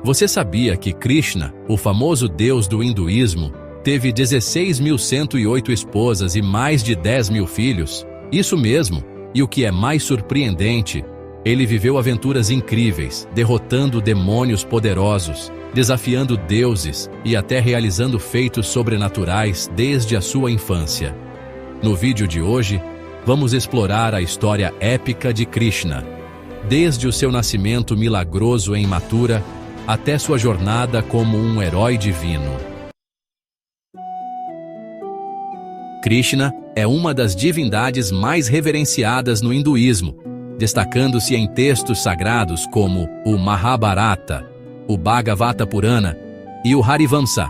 Você sabia que Krishna, o famoso deus do hinduísmo, teve 16.108 esposas e mais de 10.000 filhos? Isso mesmo, e o que é mais surpreendente, ele viveu aventuras incríveis, derrotando demônios poderosos, desafiando deuses e até realizando feitos sobrenaturais desde a sua infância. No vídeo de hoje, vamos explorar a história épica de Krishna, desde o seu nascimento milagroso em Mathura até sua jornada como um herói divino. Krishna é uma das divindades mais reverenciadas no hinduísmo, destacando-se em textos sagrados como o Mahabharata, o Bhagavata Purana e o Harivamsa.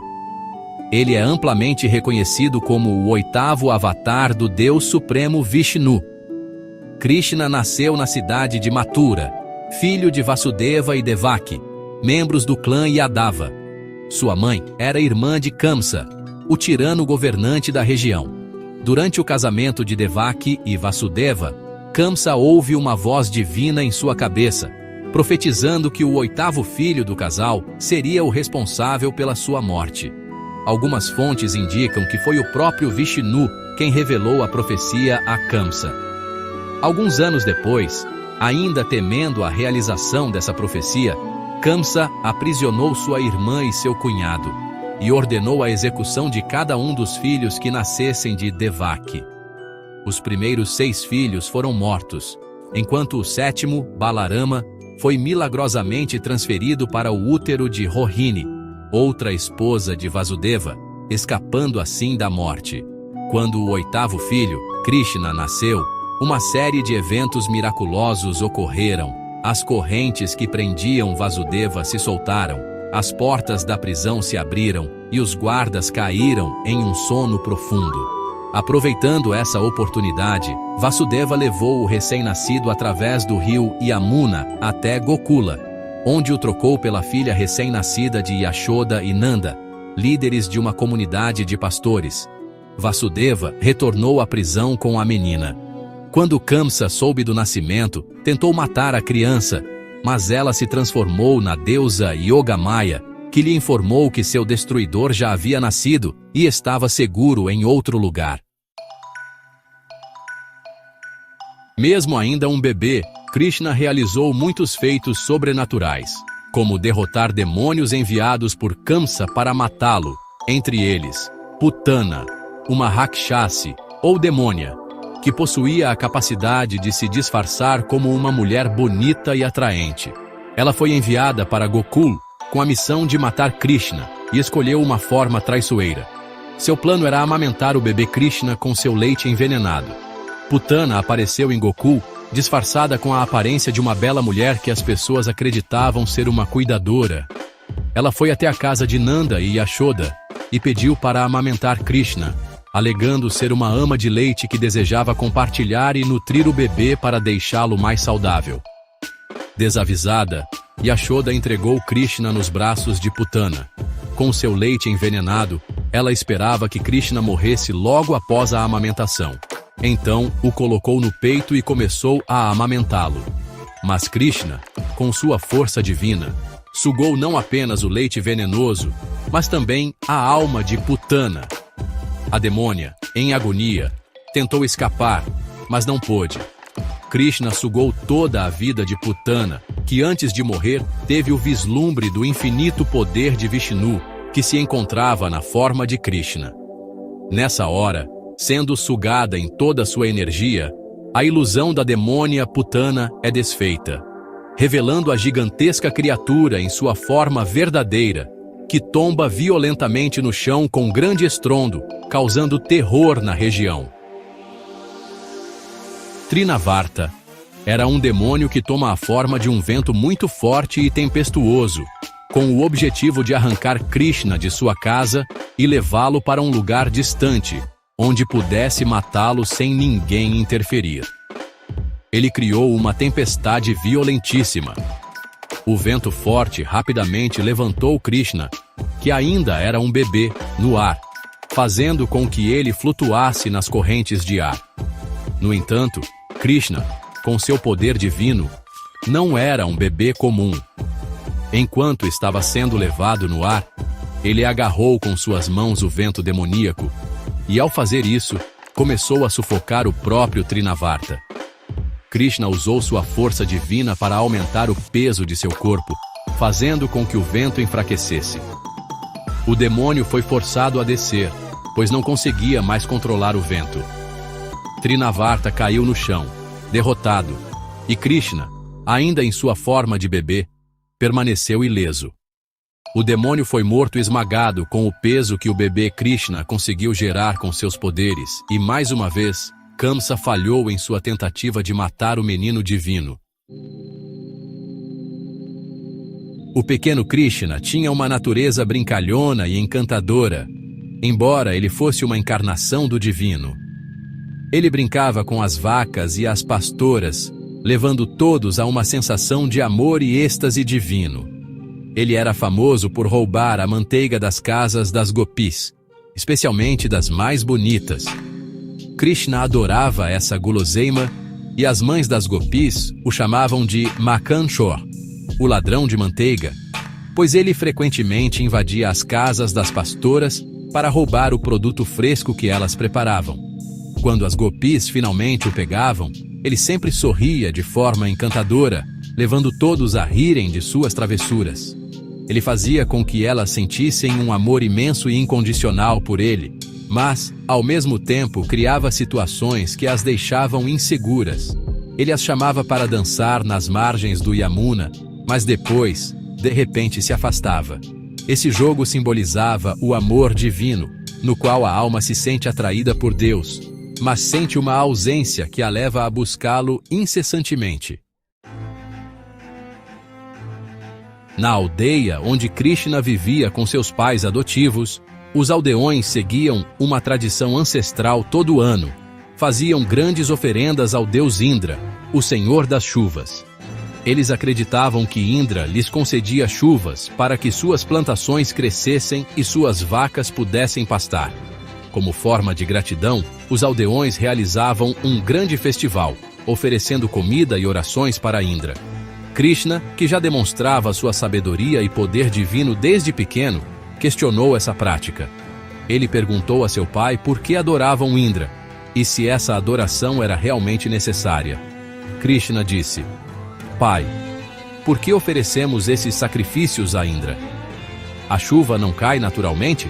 Ele é amplamente reconhecido como o oitavo avatar do Deus Supremo Vishnu. Krishna nasceu na cidade de Mathura, filho de Vasudeva e Devaki, membros do clã Yadava. Sua mãe era irmã de Kamsa, o tirano governante da região. Durante o casamento de Devaki e Vasudeva, Kamsa ouve uma voz divina em sua cabeça, profetizando que o oitavo filho do casal seria o responsável pela sua morte. Algumas fontes indicam que foi o próprio Vishnu quem revelou a profecia a Kamsa. Alguns anos depois, ainda temendo a realização dessa profecia, Kamsa aprisionou sua irmã e seu cunhado, e ordenou a execução de cada um dos filhos que nascessem de Devaki. Os primeiros 6 filhos foram mortos, enquanto o 7º, Balarama, foi milagrosamente transferido para o útero de Rohini, outra esposa de Vasudeva, escapando assim da morte. Quando o 8º filho, Krishna, nasceu, uma série de eventos miraculosos ocorreram. As correntes que prendiam Vasudeva se soltaram, as portas da prisão se abriram e os guardas caíram em um sono profundo. Aproveitando essa oportunidade, Vasudeva levou o recém-nascido através do rio Yamuna até Gokula, onde o trocou pela filha recém-nascida de Yashoda e Nanda, líderes de uma comunidade de pastores. Vasudeva retornou à prisão com a menina. Quando Kamsa soube do nascimento, tentou matar a criança, mas ela se transformou na deusa Yogamaya, que lhe informou que seu destruidor já havia nascido e estava seguro em outro lugar. Mesmo ainda um bebê, Krishna realizou muitos feitos sobrenaturais, como derrotar demônios enviados por Kamsa para matá-lo, entre eles, Putana, uma Rakshasi, ou demônia, que possuía a capacidade de se disfarçar como uma mulher bonita e atraente. Ela foi enviada para Gokul com a missão de matar Krishna e escolheu uma forma traiçoeira. Seu plano era amamentar o bebê Krishna com seu leite envenenado. Putana apareceu em Gokul, disfarçada com a aparência de uma bela mulher que as pessoas acreditavam ser uma cuidadora. Ela foi até a casa de Nanda e Yashoda e pediu para amamentar Krishna, alegando ser uma ama de leite que desejava compartilhar e nutrir o bebê para deixá-lo mais saudável. Desavisada, Yashoda entregou Krishna nos braços de Putana. Com seu leite envenenado, ela esperava que Krishna morresse logo após a amamentação. Então, o colocou no peito e começou a amamentá-lo. Mas Krishna, com sua força divina, sugou não apenas o leite venenoso, mas também a alma de Putana. A demônia, em agonia, tentou escapar, mas não pôde. Krishna sugou toda a vida de Putana, que antes de morrer teve o vislumbre do infinito poder de Vishnu, que se encontrava na forma de Krishna. Nessa hora, sendo sugada em toda sua energia, a ilusão da demônia Putana é desfeita, revelando a gigantesca criatura em sua forma verdadeira, que tomba violentamente no chão com grande estrondo, causando terror na região. Trinavarta era um demônio que toma a forma de um vento muito forte e tempestuoso, com o objetivo de arrancar Krishna de sua casa e levá-lo para um lugar distante, onde pudesse matá-lo sem ninguém interferir. Ele criou uma tempestade violentíssima. O vento forte rapidamente levantou Krishna, que ainda era um bebê, no ar, fazendo com que ele flutuasse nas correntes de ar. No entanto, Krishna, com seu poder divino, não era um bebê comum. Enquanto estava sendo levado no ar, ele agarrou com suas mãos o vento demoníaco e, ao fazer isso, começou a sufocar o próprio Trinavarta. Krishna usou sua força divina para aumentar o peso de seu corpo, fazendo com que o vento enfraquecesse. O demônio foi forçado a descer, pois não conseguia mais controlar o vento. Trinavarta caiu no chão, derrotado, e Krishna, ainda em sua forma de bebê, permaneceu ileso. O demônio foi morto e esmagado com o peso que o bebê Krishna conseguiu gerar com seus poderes, e mais uma vez, Kamsa falhou em sua tentativa de matar o menino divino. O pequeno Krishna tinha uma natureza brincalhona e encantadora, embora ele fosse uma encarnação do divino. Ele brincava com as vacas e as pastoras, levando todos a uma sensação de amor e êxtase divino. Ele era famoso por roubar a manteiga das casas das gopis, especialmente das mais bonitas. Krishna adorava essa guloseima e as mães das gopis o chamavam de Makan Chor, o ladrão de manteiga, pois ele frequentemente invadia as casas das pastoras para roubar o produto fresco que elas preparavam. Quando as gopis finalmente o pegavam, ele sempre sorria de forma encantadora, levando todos a rirem de suas travessuras. Ele fazia com que elas sentissem um amor imenso e incondicional por ele, mas, ao mesmo tempo, criava situações que as deixavam inseguras. Ele as chamava para dançar nas margens do Yamuna, mas depois, de repente, se afastava. Esse jogo simbolizava o amor divino, no qual a alma se sente atraída por Deus, mas sente uma ausência que a leva a buscá-lo incessantemente. Na aldeia onde Krishna vivia com seus pais adotivos, os aldeões seguiam uma tradição ancestral todo ano. Faziam grandes oferendas ao deus Indra, o senhor das chuvas. Eles acreditavam que Indra lhes concedia chuvas para que suas plantações crescessem e suas vacas pudessem pastar. Como forma de gratidão, os aldeões realizavam um grande festival, oferecendo comida e orações para Indra. Krishna, que já demonstrava sua sabedoria e poder divino desde pequeno, questionou essa prática. Ele perguntou a seu pai por que adoravam Indra e se essa adoração era realmente necessária. Krishna disse: Pai, por que oferecemos esses sacrifícios a Indra? A chuva não cai naturalmente?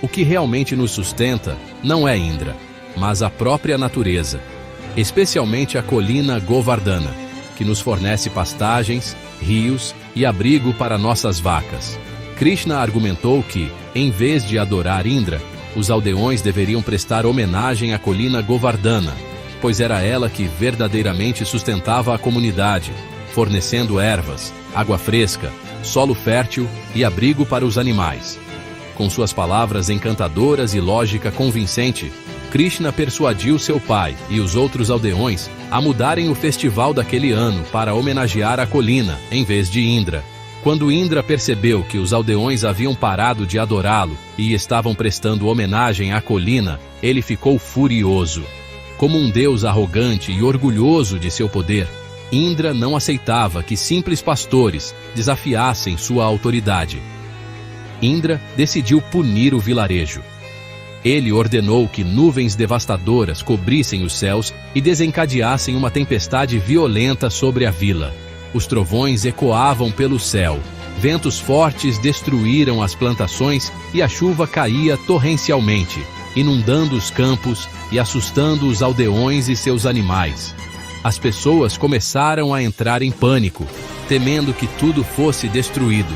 O que realmente nos sustenta não é Indra, mas a própria natureza, especialmente a colina Govardhana, que nos fornece pastagens, rios e abrigo para nossas vacas. Krishna argumentou que, em vez de adorar Indra, os aldeões deveriam prestar homenagem à colina Govardhana, pois era ela que verdadeiramente sustentava a comunidade, fornecendo ervas, água fresca, solo fértil e abrigo para os animais. Com suas palavras encantadoras e lógica convincente, Krishna persuadiu seu pai e os outros aldeões a mudarem o festival daquele ano para homenagear a colina, em vez de Indra. Quando Indra percebeu que os aldeões haviam parado de adorá-lo e estavam prestando homenagem à colina, ele ficou furioso. Como um deus arrogante e orgulhoso de seu poder, Indra não aceitava que simples pastores desafiassem sua autoridade. Indra decidiu punir o vilarejo. Ele ordenou que nuvens devastadoras cobrissem os céus e desencadeassem uma tempestade violenta sobre a vila. Os trovões ecoavam pelo céu, ventos fortes destruíram as plantações e a chuva caía torrencialmente, inundando os campos e assustando os aldeões e seus animais. As pessoas começaram a entrar em pânico, temendo que tudo fosse destruído.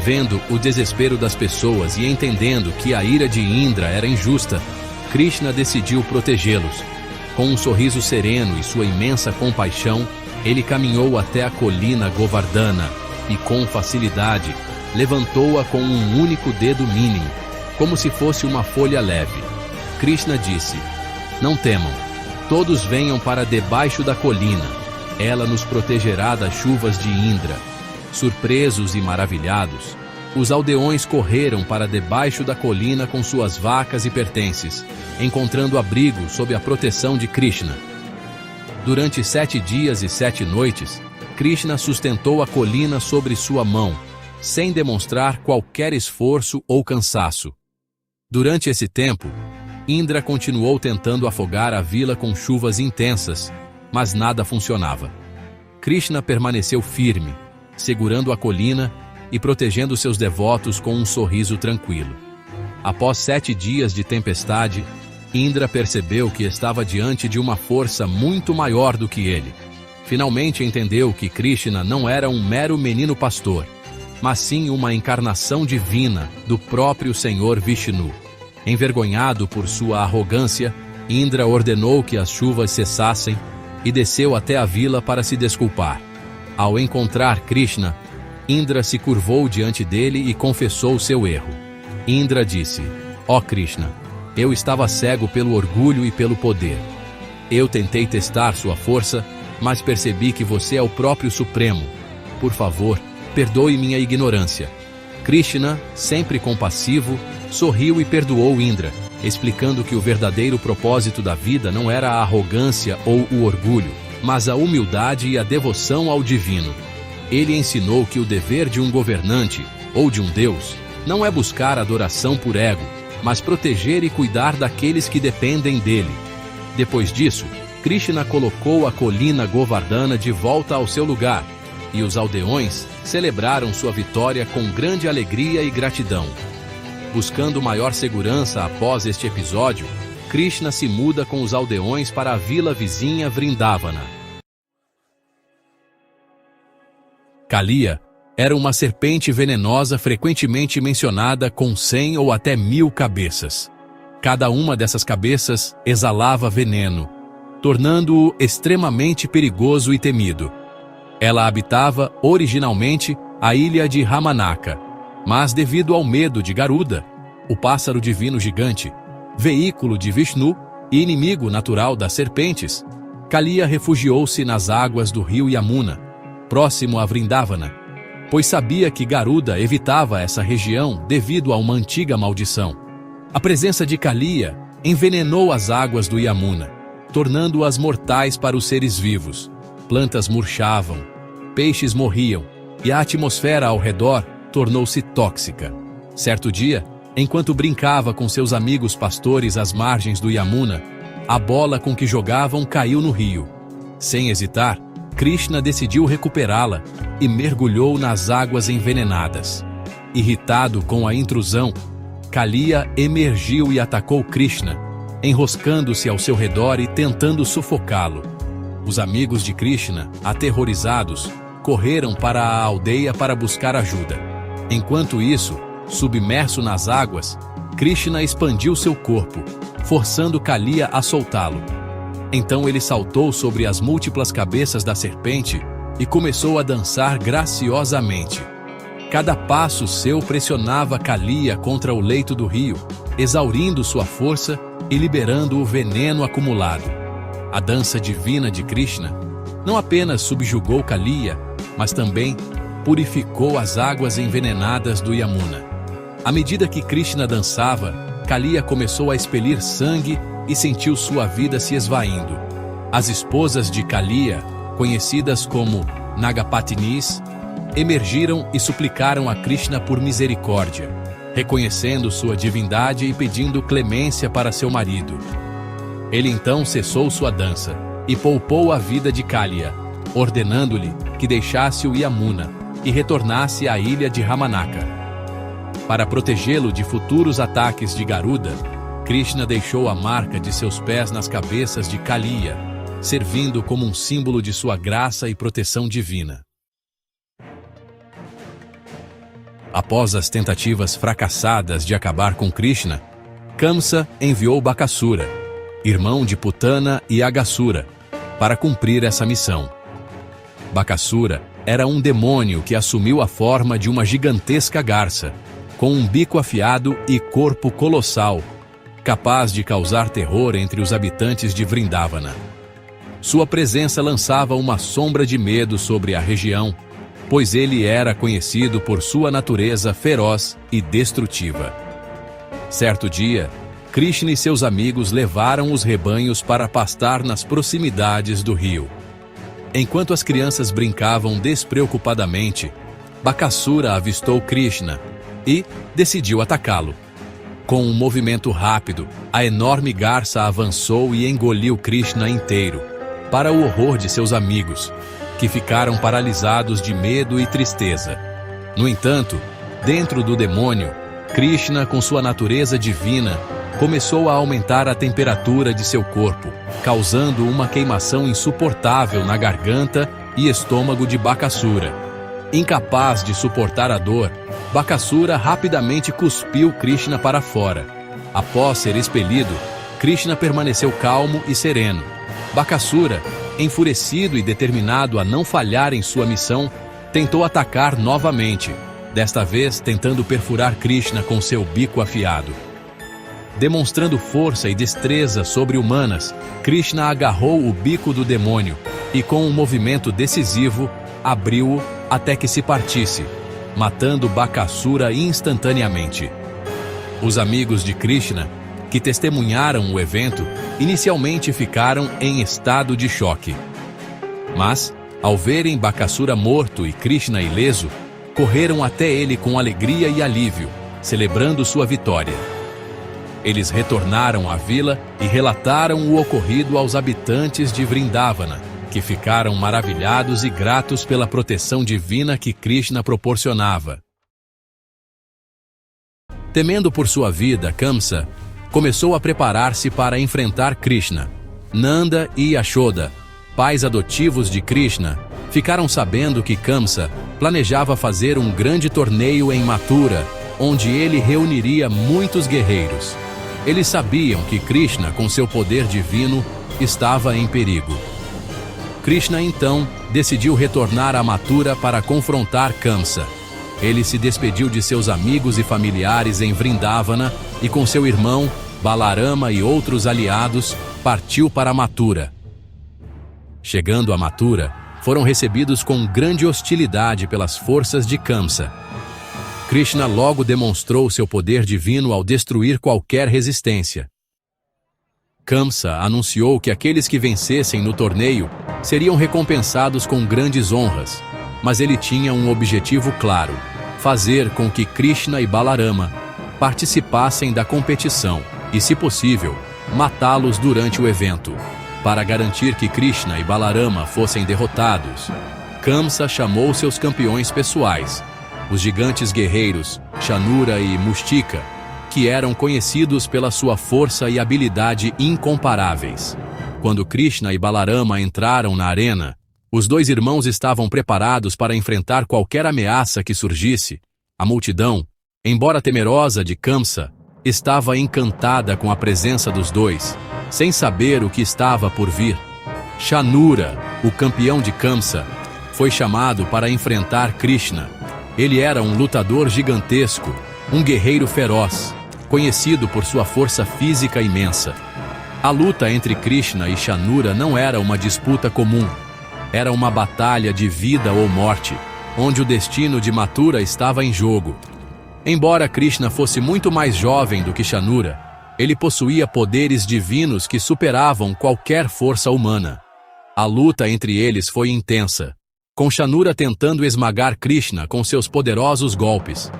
Vendo o desespero das pessoas e entendendo que a ira de Indra era injusta, Krishna decidiu protegê-los. Com um sorriso sereno e sua imensa compaixão, ele caminhou até a colina Govardhana e, com facilidade, levantou-a com um único dedo mínimo, como se fosse uma folha leve. Krishna disse: Não temam, todos venham para debaixo da colina, ela nos protegerá das chuvas de Indra. Surpresos e maravilhados, os aldeões correram para debaixo da colina com suas vacas e pertences, encontrando abrigo sob a proteção de Krishna. Durante 7 dias e 7 noites, Krishna sustentou a colina sobre sua mão, sem demonstrar qualquer esforço ou cansaço. Durante esse tempo, Indra continuou tentando afogar a vila com chuvas intensas, mas nada funcionava. Krishna permaneceu firme, segurando a colina e protegendo seus devotos com um sorriso tranquilo. Após 7 dias de tempestade, Indra percebeu que estava diante de uma força muito maior do que ele. Finalmente entendeu que Krishna não era um mero menino pastor, mas sim uma encarnação divina do próprio Senhor Vishnu. Envergonhado por sua arrogância, Indra ordenou que as chuvas cessassem e desceu até a vila para se desculpar. Ao encontrar Krishna, Indra se curvou diante dele e confessou seu erro. Indra disse: Ó Krishna, eu estava cego pelo orgulho e pelo poder. Eu tentei testar sua força, mas percebi que você é o próprio Supremo. Por favor, perdoe minha ignorância. Krishna, sempre compassivo, sorriu e perdoou Indra, explicando que o verdadeiro propósito da vida não era a arrogância ou o orgulho, mas a humildade e a devoção ao divino. Ele ensinou que o dever de um governante, ou de um deus, não é buscar adoração por ego, mas proteger e cuidar daqueles que dependem dele. Depois disso, Krishna colocou a colina Govardhana de volta ao seu lugar, e os aldeões celebraram sua vitória com grande alegria e gratidão. Buscando maior segurança após este episódio, Krishna se muda com os aldeões para a vila vizinha Vrindavana. Kaliya era uma serpente venenosa frequentemente mencionada com 100 ou até 1000 cabeças. Cada uma dessas cabeças exalava veneno, tornando-o extremamente perigoso e temido. Ela habitava, originalmente, a ilha de Ramanaka, mas devido ao medo de Garuda, o pássaro divino gigante, veículo de Vishnu e inimigo natural das serpentes, Kaliya refugiou-se nas águas do rio Yamuna, próximo a Vrindavana, pois sabia que Garuda evitava essa região devido a uma antiga maldição. A presença de Kaliya envenenou as águas do Yamuna, tornando-as mortais para os seres vivos. Plantas murchavam, peixes morriam, e a atmosfera ao redor tornou-se tóxica. Certo dia, enquanto brincava com seus amigos pastores às margens do Yamuna, a bola com que jogavam caiu no rio. Sem hesitar, Krishna decidiu recuperá-la e mergulhou nas águas envenenadas. Irritado com a intrusão, Kaliya emergiu e atacou Krishna, enroscando-se ao seu redor e tentando sufocá-lo. Os amigos de Krishna, aterrorizados, correram para a aldeia para buscar ajuda. Enquanto isso, submerso nas águas, Krishna expandiu seu corpo, forçando Kaliya a soltá-lo. Então ele saltou sobre as múltiplas cabeças da serpente e começou a dançar graciosamente. Cada passo seu pressionava Kaliya contra o leito do rio, exaurindo sua força e liberando o veneno acumulado. A dança divina de Krishna não apenas subjugou Kaliya, mas também purificou as águas envenenadas do Yamuna. À medida que Krishna dançava, Kaliya começou a expelir sangue e sentiu sua vida se esvaindo. As esposas de Kaliya, conhecidas como Nagapatinis, emergiram e suplicaram a Krishna por misericórdia, reconhecendo sua divindade e pedindo clemência para seu marido. Ele então cessou sua dança e poupou a vida de Kaliya, ordenando-lhe que deixasse o Yamuna e retornasse à ilha de Ramanaka. Para protegê-lo de futuros ataques de Garuda, Krishna deixou a marca de seus pés nas cabeças de Kaliya, servindo como um símbolo de sua graça e proteção divina. Após as tentativas fracassadas de acabar com Krishna, Kamsa enviou Bakasura, irmão de Putana e Agasura, para cumprir essa missão. Bakasura era um demônio que assumiu a forma de uma gigantesca garça, com um bico afiado e corpo colossal, capaz de causar terror entre os habitantes de Vrindavana. Sua presença lançava uma sombra de medo sobre a região, pois ele era conhecido por sua natureza feroz e destrutiva. Certo dia, Krishna e seus amigos levaram os rebanhos para pastar nas proximidades do rio. Enquanto as crianças brincavam despreocupadamente, Bakasura avistou Krishna e decidiu atacá-lo. Com um movimento rápido, a enorme garça avançou e engoliu Krishna inteiro, para o horror de seus amigos, que ficaram paralisados de medo e tristeza. No entanto, dentro do demônio, Krishna, com sua natureza divina, começou a aumentar a temperatura de seu corpo, causando uma queimação insuportável na garganta e estômago de Bakasura. Incapaz de suportar a dor, Bakasura rapidamente cuspiu Krishna para fora. Após ser expelido, Krishna permaneceu calmo e sereno. Bakasura, enfurecido e determinado a não falhar em sua missão, tentou atacar novamente, desta vez tentando perfurar Krishna com seu bico afiado. Demonstrando força e destreza sobre-humanas, Krishna agarrou o bico do demônio e, com um movimento decisivo, abriu-o até que se partisse, matando Bakasura instantaneamente. Os amigos de Krishna, que testemunharam o evento, inicialmente ficaram em estado de choque. Mas, ao verem Bakasura morto e Krishna ileso, correram até ele com alegria e alívio, celebrando sua vitória. Eles retornaram à vila e relataram o ocorrido aos habitantes de Vrindavana, que ficaram maravilhados e gratos pela proteção divina que Krishna proporcionava. Temendo por sua vida, Kamsa começou a preparar-se para enfrentar Krishna. Nanda e Yashoda, pais adotivos de Krishna, ficaram sabendo que Kamsa planejava fazer um grande torneio em Mathura, onde ele reuniria muitos guerreiros. Eles sabiam que Krishna, com seu poder divino, estava em perigo. Krishna, então, decidiu retornar a Mathura para confrontar Kamsa. Ele se despediu de seus amigos e familiares em Vrindavana e, com seu irmão, Balarama e outros aliados, partiu para Mathura. Chegando a Mathura, foram recebidos com grande hostilidade pelas forças de Kamsa. Krishna logo demonstrou seu poder divino ao destruir qualquer resistência. Kamsa anunciou que aqueles que vencessem no torneio seriam recompensados com grandes honras, mas ele tinha um objetivo claro: fazer com que Krishna e Balarama participassem da competição e, se possível, matá-los durante o evento. Para garantir que Krishna e Balarama fossem derrotados, Kamsa chamou seus campeões pessoais, os gigantes guerreiros Shanura e Mustika, que eram conhecidos pela sua força e habilidade incomparáveis. Quando Krishna e Balarama entraram na arena, os dois irmãos estavam preparados para enfrentar qualquer ameaça que surgisse. A multidão, embora temerosa de Kamsa, estava encantada com a presença dos dois, sem saber o que estava por vir. Shanura, o campeão de Kamsa, foi chamado para enfrentar Krishna. Ele era um lutador gigantesco, um guerreiro feroz, conhecido por sua força física imensa. A luta entre Krishna e Shanura não era uma disputa comum. Era uma batalha de vida ou morte, onde o destino de Mathura estava em jogo. Embora Krishna fosse muito mais jovem do que Shanura, ele possuía poderes divinos que superavam qualquer força humana. A luta entre eles foi intensa, com Shanura tentando esmagar Krishna com seus poderosos golpes.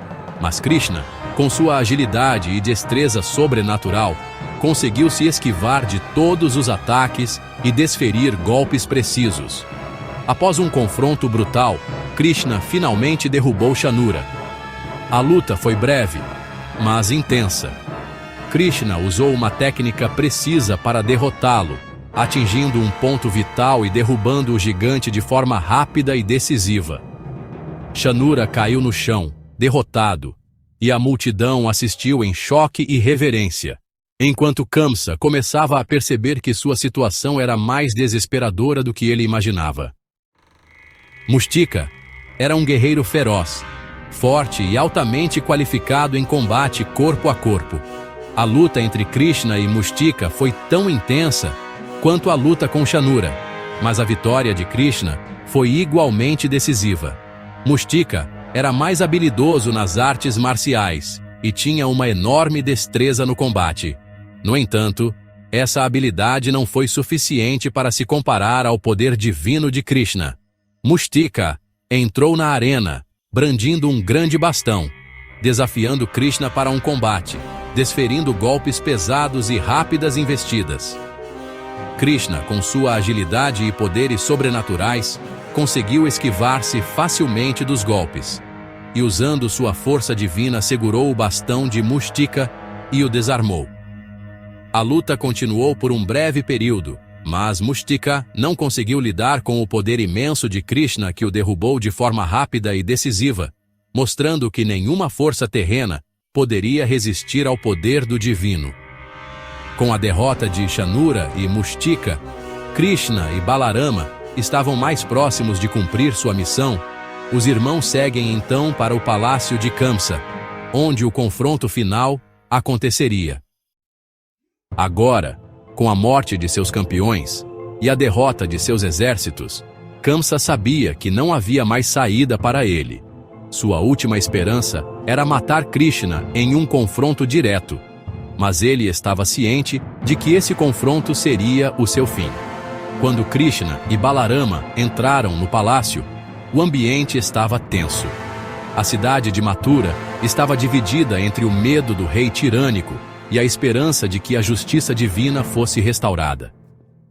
Mas Krishna, com sua agilidade e destreza sobrenatural, conseguiu se esquivar de todos os ataques e desferir golpes precisos. Após um confronto brutal, Krishna finalmente derrubou Shanura. A luta foi breve, mas intensa. Krishna usou uma técnica precisa para derrotá-lo, atingindo um ponto vital e derrubando o gigante de forma rápida e decisiva. Shanura caiu no chão, derrotado, e a multidão assistiu em choque e reverência, enquanto Kamsa começava a perceber que sua situação era mais desesperadora do que ele imaginava. Mustika era um guerreiro feroz, forte e altamente qualificado em combate corpo a corpo. A luta entre Krishna e Mustika foi tão intensa quanto a luta com Shanura, mas a vitória de Krishna foi igualmente decisiva. Mustika era mais habilidoso nas artes marciais e tinha uma enorme destreza no combate. No entanto, essa habilidade não foi suficiente para se comparar ao poder divino de Krishna. Mustika entrou na arena brandindo um grande bastão, desafiando Krishna para um combate, desferindo golpes pesados e rápidas investidas. Krishna, com sua agilidade e poderes sobrenaturais, conseguiu esquivar-se facilmente dos golpes, e usando sua força divina segurou o bastão de Mustika e o desarmou. A luta continuou por um breve período, mas Mustika não conseguiu lidar com o poder imenso de Krishna, que o derrubou de forma rápida e decisiva, mostrando que nenhuma força terrena poderia resistir ao poder do divino. Com a derrota de Shanura e Mustika, Krishna e Balarama estavam mais próximos de cumprir sua missão. Os irmãos seguem então para o palácio de Kamsa, onde o confronto final aconteceria. Agora, com a morte de seus campeões e a derrota de seus exércitos, Kamsa sabia que não havia mais saída para ele. Sua última esperança era matar Krishna em um confronto direto, mas ele estava ciente de que esse confronto seria o seu fim. Quando Krishna e Balarama entraram no palácio, o ambiente estava tenso. A cidade de Mathura estava dividida entre o medo do rei tirânico e a esperança de que a justiça divina fosse restaurada.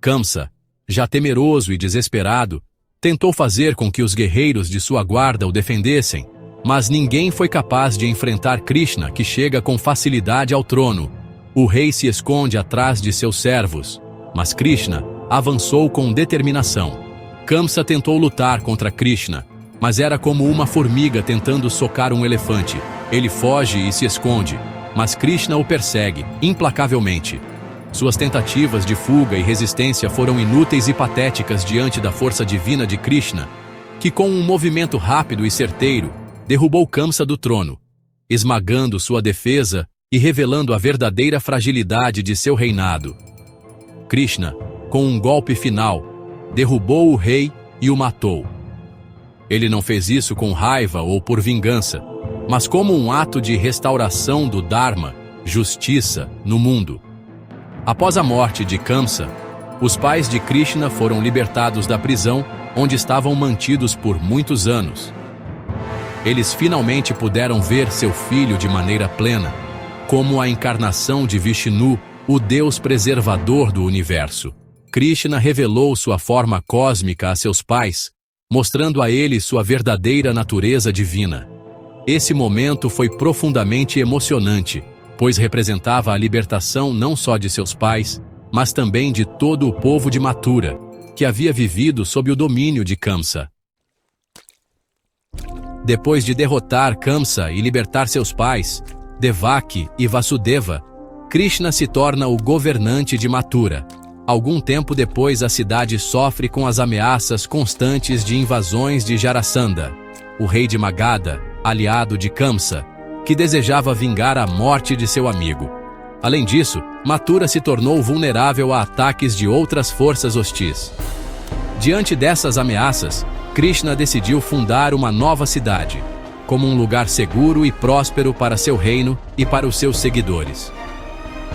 Kamsa, já temeroso e desesperado, tentou fazer com que os guerreiros de sua guarda o defendessem, mas ninguém foi capaz de enfrentar Krishna, que chega com facilidade ao trono. O rei se esconde atrás de seus servos, mas Krishna avançou com determinação. Kamsa tentou lutar contra Krishna, mas era como uma formiga tentando socar um elefante. Ele foge e se esconde, mas Krishna o persegue implacavelmente. Suas tentativas de fuga e resistência foram inúteis e patéticas diante da força divina de Krishna, que com um movimento rápido e certeiro, derrubou Kamsa do trono, esmagando sua defesa e revelando a verdadeira fragilidade de seu reinado. Krishna, com um golpe final, derrubou o rei e o matou. Ele não fez isso com raiva ou por vingança, mas como um ato de restauração do Dharma, justiça, no mundo. Após a morte de Kamsa, os pais de Krishna foram libertados da prisão onde estavam mantidos por muitos anos. Eles finalmente puderam ver seu filho de maneira plena, como a encarnação de Vishnu, o Deus preservador do universo. Krishna revelou sua forma cósmica a seus pais, mostrando a eles sua verdadeira natureza divina. Esse momento foi profundamente emocionante, pois representava a libertação não só de seus pais, mas também de todo o povo de Mathura, que havia vivido sob o domínio de Kamsa. Depois de derrotar Kamsa e libertar seus pais, Devaki e Vasudeva, Krishna se torna o governante de Mathura. Algum tempo depois, a cidade sofre com as ameaças constantes de invasões de Jarasandha, o rei de Magadha, aliado de Kamsa, que desejava vingar a morte de seu amigo. Além disso, Mathura se tornou vulnerável a ataques de outras forças hostis. Diante dessas ameaças, Krishna decidiu fundar uma nova cidade, como um lugar seguro e próspero para seu reino e para os seus seguidores.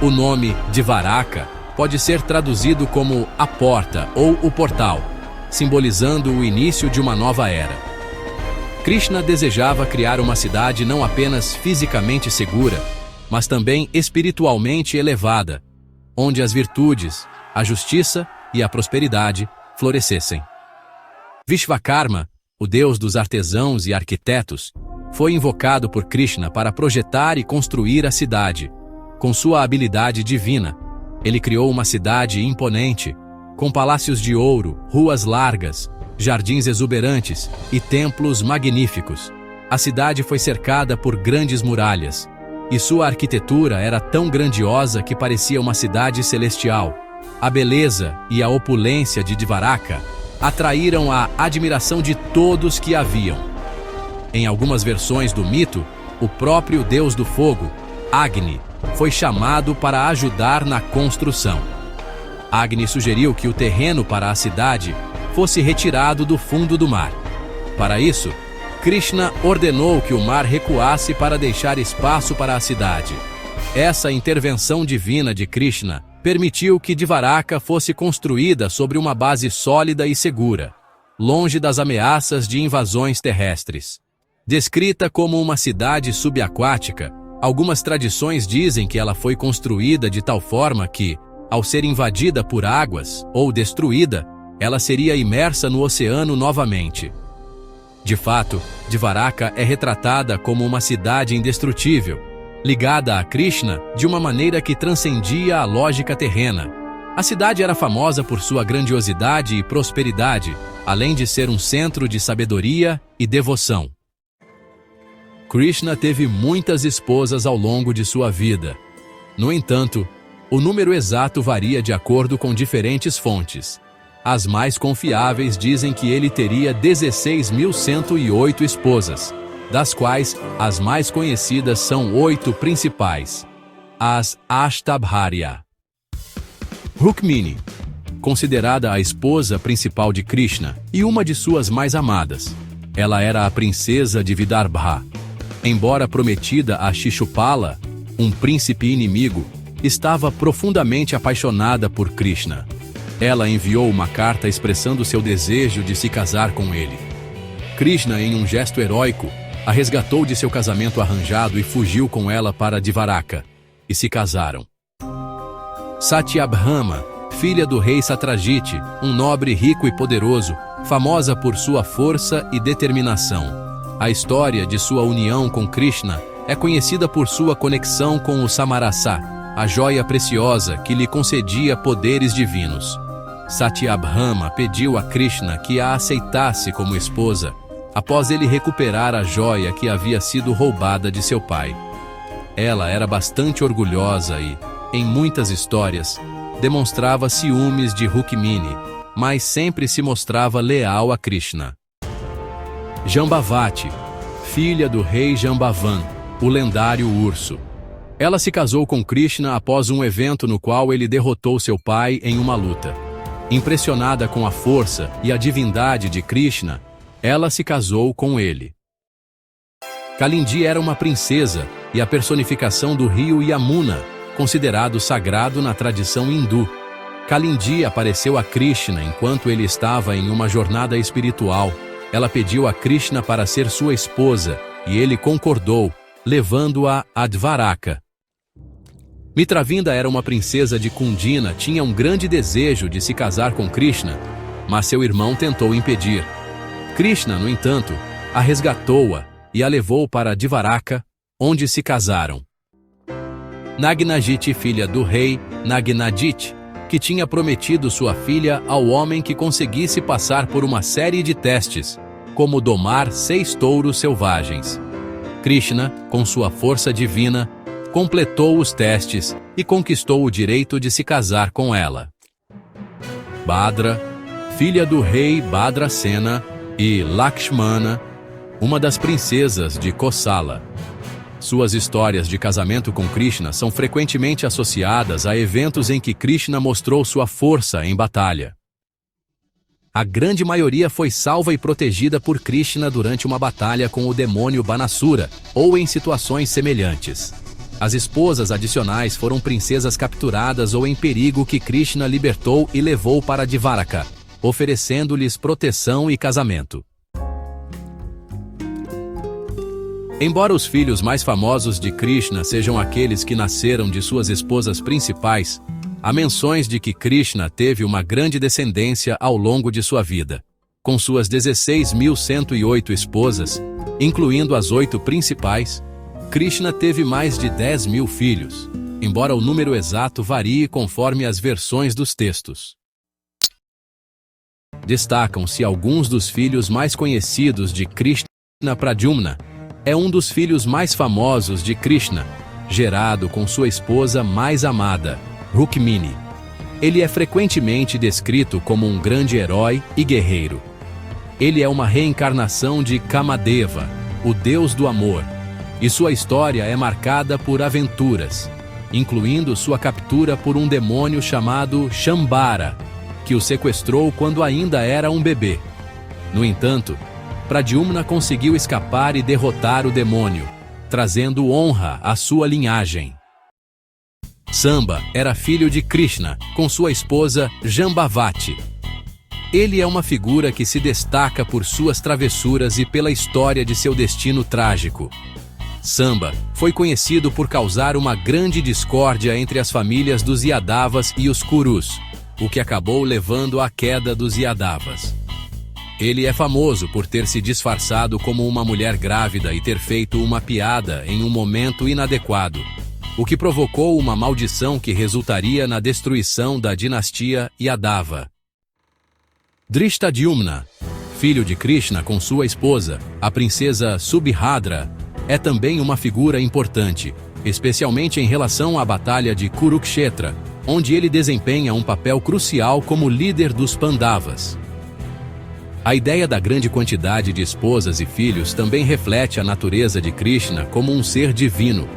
O nome Dvaraka pode ser traduzido como a porta ou o portal, simbolizando o início de uma nova era. Krishna desejava criar uma cidade não apenas fisicamente segura, mas também espiritualmente elevada, onde as virtudes, a justiça e a prosperidade florescessem. Vishvakarma, o deus dos artesãos e arquitetos, foi invocado por Krishna para projetar e construir a cidade. Com sua habilidade divina, ele criou uma cidade imponente, com palácios de ouro, ruas largas, jardins exuberantes e templos magníficos. A cidade foi cercada por grandes muralhas, e sua arquitetura era tão grandiosa que parecia uma cidade celestial. A beleza e a opulência de Dvaraka atraíram a admiração de todos que a viam. Em algumas versões do mito, o próprio deus do fogo, Agni, foi chamado para ajudar na construção. Agni sugeriu que o terreno para a cidade fosse retirado do fundo do mar. Para isso, Krishna ordenou que o mar recuasse para deixar espaço para a cidade. Essa intervenção divina de Krishna permitiu que Dvaraka fosse construída sobre uma base sólida e segura, longe das ameaças de invasões terrestres. Descrita como uma cidade subaquática, algumas tradições dizem que ela foi construída de tal forma que, ao ser invadida por águas ou destruída, ela seria imersa no oceano novamente. De fato, Dvaraka é retratada como uma cidade indestrutível, ligada a Krishna de uma maneira que transcendia a lógica terrena. A cidade era famosa por sua grandiosidade e prosperidade, além de ser um centro de sabedoria e devoção. Krishna teve muitas esposas ao longo de sua vida. No entanto, o número exato varia de acordo com diferentes fontes. As mais confiáveis dizem que ele teria 16.108 esposas, das quais as mais conhecidas são 8 principais. As Ashtabharya. Rukmini, considerada a esposa principal de Krishna e uma de suas mais amadas. Ela era a princesa de Vidarbha. Embora prometida a Shishupala, um príncipe inimigo, estava profundamente apaixonada por Krishna. Ela enviou uma carta expressando seu desejo de se casar com ele. Krishna, em um gesto heróico, a resgatou de seu casamento arranjado e fugiu com ela para Dvaraka, e se casaram. Satyabhama, filha do rei Satrajit, um nobre rico e poderoso, famosa por sua força e determinação. A história de sua união com Krishna é conhecida por sua conexão com o Samarasa, a joia preciosa que lhe concedia poderes divinos. Satyabhama pediu a Krishna que a aceitasse como esposa, após ele recuperar a joia que havia sido roubada de seu pai. Ela era bastante orgulhosa e, em muitas histórias, demonstrava ciúmes de Rukmini, mas sempre se mostrava leal a Krishna. Jambavati, filha do rei Jambavan, o lendário urso. Ela se casou com Krishna após um evento no qual ele derrotou seu pai em uma luta. Impressionada com a força e a divindade de Krishna, ela se casou com ele. Kalindi era uma princesa e a personificação do rio Yamuna, considerado sagrado na tradição hindu. Kalindi apareceu a Krishna enquanto ele estava em uma jornada espiritual. Ela pediu a Krishna para ser sua esposa, e ele concordou, levando-a a Dvaraka. Mitravinda era uma princesa de Kundina, tinha um grande desejo de se casar com Krishna, mas seu irmão tentou impedir. Krishna, no entanto, a resgatou-a e a levou para Dvaraka, onde se casaram. Nagnajiti, filha do rei Nagnajit, que tinha prometido sua filha ao homem que conseguisse passar por uma série de testes, como domar 6 touros selvagens. Krishna, com sua força divina, completou os testes e conquistou o direito de se casar com ela. Bhadra, filha do rei Bhadrasena, e Lakshmana, uma das princesas de Kosala. Suas histórias de casamento com Krishna são frequentemente associadas a eventos em que Krishna mostrou sua força em batalha. A grande maioria foi salva e protegida por Krishna durante uma batalha com o demônio Banasura, ou em situações semelhantes. As esposas adicionais foram princesas capturadas ou em perigo que Krishna libertou e levou para Dvaraka, oferecendo-lhes proteção e casamento. Embora os filhos mais famosos de Krishna sejam aqueles que nasceram de suas esposas principais, há menções de que Krishna teve uma grande descendência ao longo de sua vida. Com suas 16.108 esposas, incluindo as 8 principais, Krishna teve mais de 10.000 filhos, embora o número exato varie conforme as versões dos textos. Destacam-se alguns dos filhos mais conhecidos de Krishna. Pradyumna é um dos filhos mais famosos de Krishna, gerado com sua esposa mais amada, Rukmini. Ele é frequentemente descrito como um grande herói e guerreiro. Ele é uma reencarnação de Kamadeva, o deus do amor, e sua história é marcada por aventuras, incluindo sua captura por um demônio chamado Shambhara, que o sequestrou quando ainda era um bebê. No entanto, Pradyumna conseguiu escapar e derrotar o demônio, trazendo honra à sua linhagem. Samba era filho de Krishna, com sua esposa Jambavati. Ele é uma figura que se destaca por suas travessuras e pela história de seu destino trágico. Samba foi conhecido por causar uma grande discórdia entre as famílias dos Yadavas e os Kurus, o que acabou levando à queda dos Yadavas. Ele é famoso por ter se disfarçado como uma mulher grávida e ter feito uma piada em um momento inadequado, o que provocou uma maldição que resultaria na destruição da dinastia Yadava. Drishtadyumna, filho de Krishna com sua esposa, a princesa Subhadra, é também uma figura importante, especialmente em relação à batalha de Kurukshetra, onde ele desempenha um papel crucial como líder dos Pandavas. A ideia da grande quantidade de esposas e filhos também reflete a natureza de Krishna como um ser divino,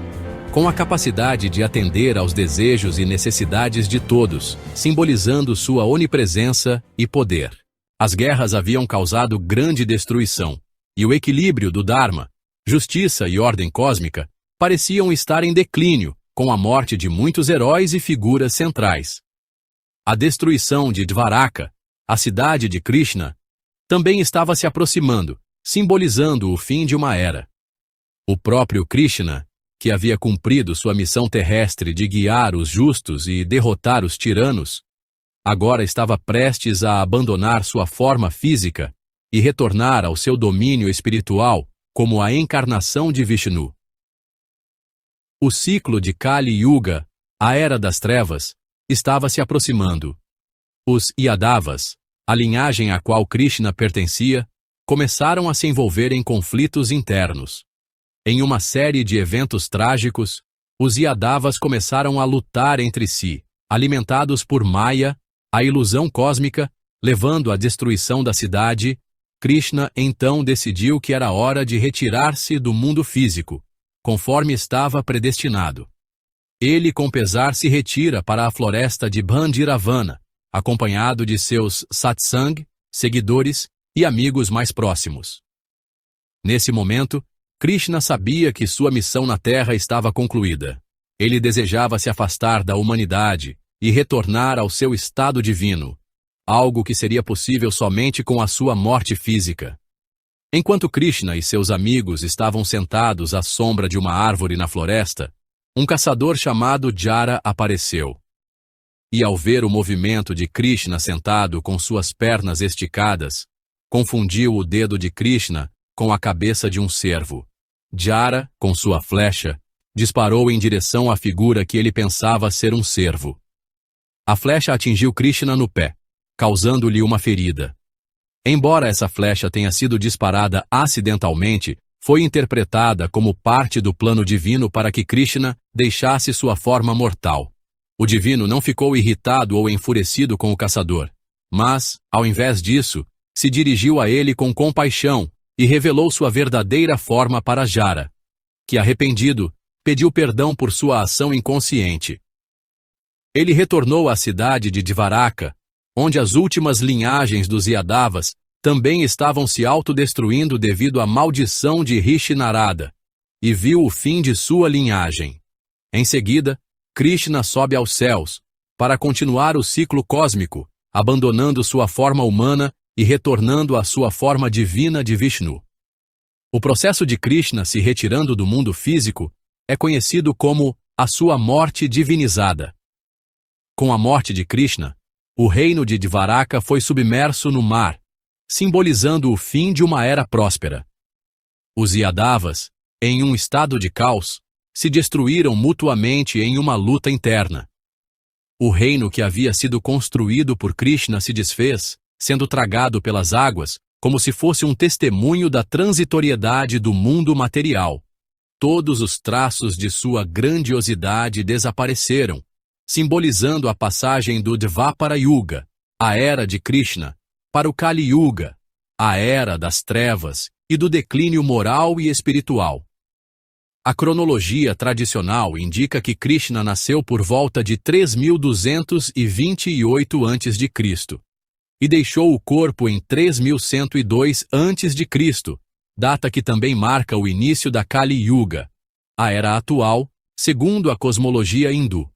com a capacidade de atender aos desejos e necessidades de todos, simbolizando sua onipresença e poder. As guerras haviam causado grande destruição, e o equilíbrio do Dharma, justiça e ordem cósmica pareciam estar em declínio, com a morte de muitos heróis e figuras centrais. A destruição de Dvaraka, a cidade de Krishna, também estava se aproximando, simbolizando o fim de uma era. O próprio Krishna, que havia cumprido sua missão terrestre de guiar os justos e derrotar os tiranos, agora estava prestes a abandonar sua forma física e retornar ao seu domínio espiritual como a encarnação de Vishnu. O ciclo de Kali Yuga, a Era das Trevas, estava se aproximando. Os Yadavas, a linhagem à qual Krishna pertencia, começaram a se envolver em conflitos internos. Em uma série de eventos trágicos, os Yadavas começaram a lutar entre si, alimentados por Maya, a ilusão cósmica, levando à destruição da cidade. Krishna então decidiu que era hora de retirar-se do mundo físico, conforme estava predestinado. Ele com pesar se retira para a floresta de Bhandiravana, acompanhado de seus satsang, seguidores e amigos mais próximos. Nesse momento, Krishna sabia que sua missão na Terra estava concluída. Ele desejava se afastar da humanidade e retornar ao seu estado divino, algo que seria possível somente com a sua morte física. Enquanto Krishna e seus amigos estavam sentados à sombra de uma árvore na floresta, um caçador chamado Jara apareceu. E ao ver o movimento de Krishna sentado com suas pernas esticadas, confundiu o dedo de Krishna com a cabeça de um cervo. Jara, com sua flecha, disparou em direção à figura que ele pensava ser um cervo. A flecha atingiu Krishna no pé, causando-lhe uma ferida. Embora essa flecha tenha sido disparada acidentalmente, foi interpretada como parte do plano divino para que Krishna deixasse sua forma mortal. O divino não ficou irritado ou enfurecido com o caçador, mas, ao invés disso, se dirigiu a ele com compaixão e revelou sua verdadeira forma para Jara, que, arrependido, pediu perdão por sua ação inconsciente. Ele retornou à cidade de Dvaraka, onde as últimas linhagens dos Yadavas também estavam se autodestruindo devido à maldição de Rishi Narada, e viu o fim de sua linhagem. Em seguida, Krishna sobe aos céus, para continuar o ciclo cósmico, abandonando sua forma humana e retornando à sua forma divina de Vishnu. O processo de Krishna se retirando do mundo físico é conhecido como a sua morte divinizada. Com a morte de Krishna, o reino de Dvaraka foi submerso no mar, simbolizando o fim de uma era próspera. Os Yadavas, em um estado de caos, se destruíram mutuamente em uma luta interna. O reino que havia sido construído por Krishna se desfez, sendo tragado pelas águas, como se fosse um testemunho da transitoriedade do mundo material. Todos os traços de sua grandiosidade desapareceram, simbolizando a passagem do Dvapara Yuga, a era de Krishna, para o Kali Yuga, a era das trevas e do declínio moral e espiritual. A cronologia tradicional indica que Krishna nasceu por volta de 3228 a.C. e deixou o corpo em 3102 a.C., data que também marca o início da Kali Yuga, a era atual, segundo a cosmologia hindu.